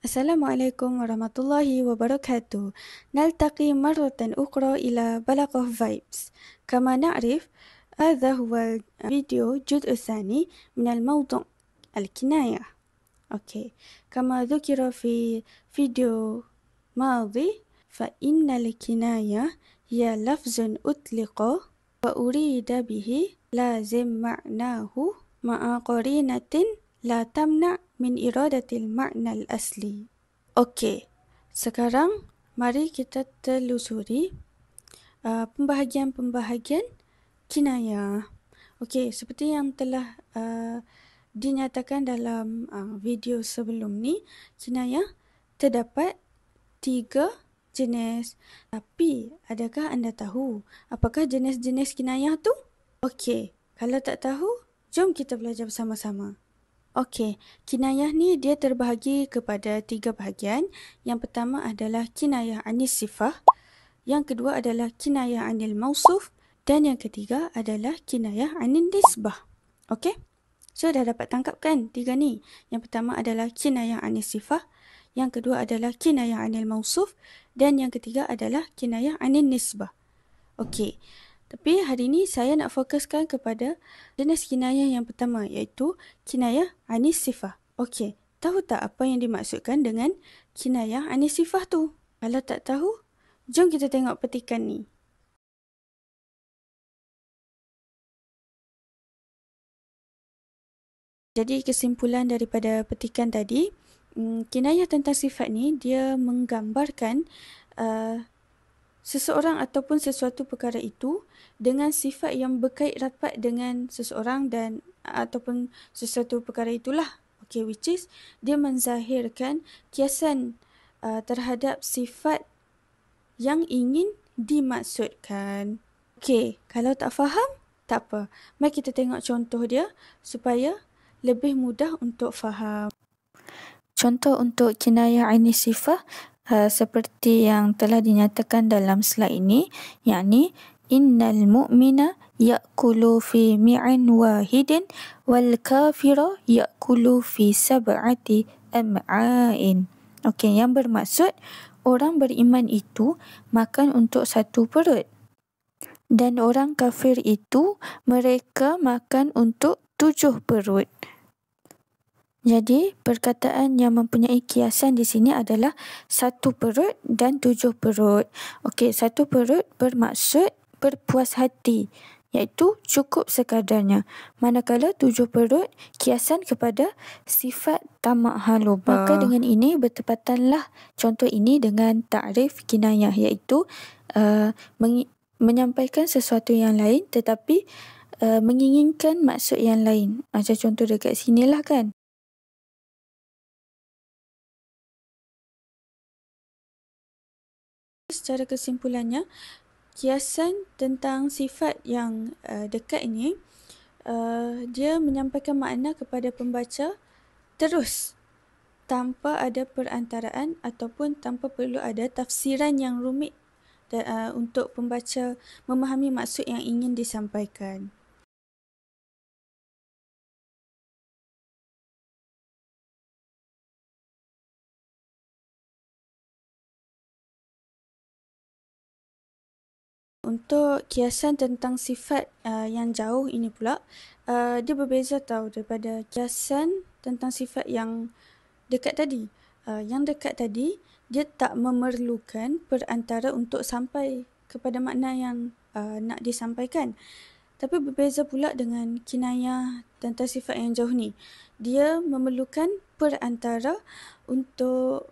Assalamualaikum warahmatullahi wabarakatuh. نلتقي مرة أخرى إلى بلغة فايبس. كما نعرف هذا هو الفيديو الجزء الثاني من الموضوع الكناية. كما ذكر في فيديو ماضي فإن الكناية هي لفظ أطلق وأريد به لازم معناه مع قرينة لا تمنع من إرادة المعنى الأصلي. Sekarang mari kita telusuri pembahagian-pembahagian kinayah. Seperti yang telah dinyatakan dalam video sebelum ni, kinayah terdapat 3 jenis. Tapi, adakah anda tahu apakah jenis-jenis kinayah tu? Kalau tak tahu, jom kita belajar bersama-sama. Kinayah ni dia terbahagi kepada 3 bahagian. Yang pertama adalah kinayah anis sifah, yang kedua adalah kinayah anil mausuf, dan yang ketiga adalah kinayah anil nisbah. So dah dapat tangkap kan 3 ni? Yang pertama adalah kinayah anis sifah, yang kedua adalah kinayah anil mausuf, dan yang ketiga adalah kinayah anil nisbah. Tapi hari ini saya nak fokuskan kepada jenis kinayah yang pertama, iaitu kinayah anis sifah. Tahu tak apa yang dimaksudkan dengan kinayah anis sifah tu? Kalau tak tahu, jom kita tengok petikan ni. Jadi kesimpulan daripada petikan tadi, kinayah tentang sifat ni dia menggambarkan seseorang ataupun sesuatu perkara itu dengan sifat yang berkait rapat dengan seseorang dan ataupun sesuatu perkara itulah. Which is dia menzahirkan kiasan terhadap sifat yang ingin dimaksudkan. Kalau tak faham, tak apa. Mari kita tengok contoh dia supaya lebih mudah untuk faham. Contoh untuk kinayah anis sifah seperti yang telah dinyatakan dalam slide ini, yakni innal mu'mina ya'kulu fi mi'an wahidin wal kafira ya'kulu fi sab'ati am'ain. Yang bermaksud orang beriman itu makan untuk 1 perut dan orang kafir itu mereka makan untuk 7 perut. Jadi, perkataan yang mempunyai kiasan di sini adalah 1 perut dan 7 perut. 1 perut bermaksud berpuas hati, iaitu cukup sekadarnya. Manakala 7 perut kiasan kepada sifat tamak haluba. Maka dengan ini bertepatanlah contoh ini dengan takrif kinayah, iaitu menyampaikan sesuatu yang lain tetapi menginginkan maksud yang lain. Macam contoh dekat sinilah kan. Secara kesimpulannya, kiasan tentang sifat yang dekat ini, dia menyampaikan makna kepada pembaca terus tanpa ada perantaraan ataupun tanpa perlu ada tafsiran yang rumit untuk pembaca memahami maksud yang ingin disampaikan. Untuk kiasan tentang sifat yang jauh ini pula, dia berbeza daripada kiasan tentang sifat yang dekat tadi. Yang dekat tadi, dia tak memerlukan perantara untuk sampai kepada makna yang nak disampaikan. Tapi berbeza pula dengan kinayah tentang sifat yang jauh ni. Dia memerlukan perantara untuk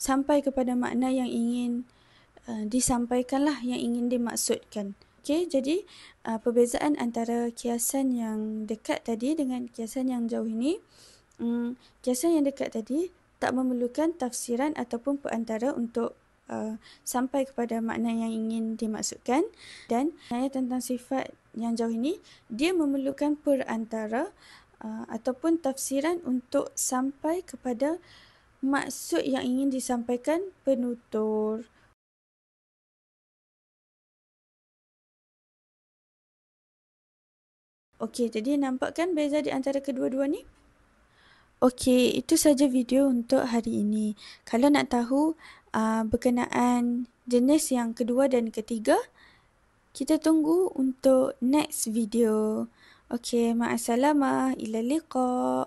sampai kepada makna yang ingin disampaikanlah, yang ingin dimaksudkan. Jadi perbezaan antara kiasan yang dekat tadi dengan kiasan yang jauh ini, kiasan yang dekat tadi tak memerlukan tafsiran ataupun perantara untuk sampai kepada makna yang ingin dimaksudkan, dan kinayah tentang sifat yang jauh ini dia memerlukan perantara ataupun tafsiran untuk sampai kepada maksud yang ingin disampaikan penutur. Jadi nampak kan beza di antara kedua-dua ni? Okey, itu saja video untuk hari ini. Kalau nak tahu berkenaan jenis yang kedua dan ketiga, kita tunggu untuk next video. Okey, ma'assalamah. Ila liqa.